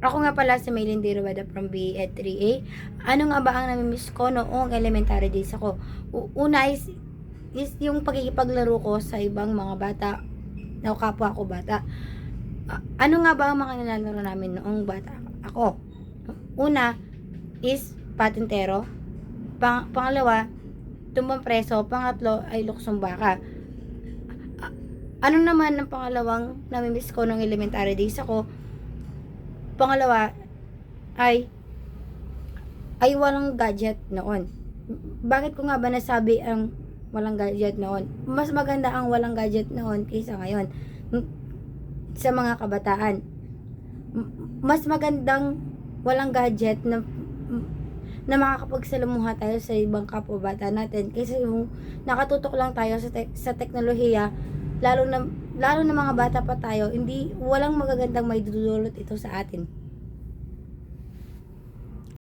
Ako nga pala si Maylin Dirubada from BE 3A. Ano nga ba ang namimiss ko noong elementary days ako? Una is yung pagkikipaglaro ko sa ibang mga bata, na kapwa ko bata. Ano nga ba ang mga nilalaro namin noong bata ako? Una is patintero. Pangalawa, tumbang preso. Pangatlo ay luksong baka. Ano naman ang pangalawang namimiss ko noong elementary days ako? Pangalawa ay walang gadget noon. Bakit ko nga ba nasabi ang walang gadget noon? Mas maganda ang walang gadget noon kaysa ngayon sa mga kabataan. Mas magandang walang gadget na makakapagsalamuha tayo sa ibang kapwa-bata natin kaysa yung nakatutok lang tayo sa teknolohiya, lalo na mga bata pa tayo, hindi walang magagandang may dudulot ito sa atin.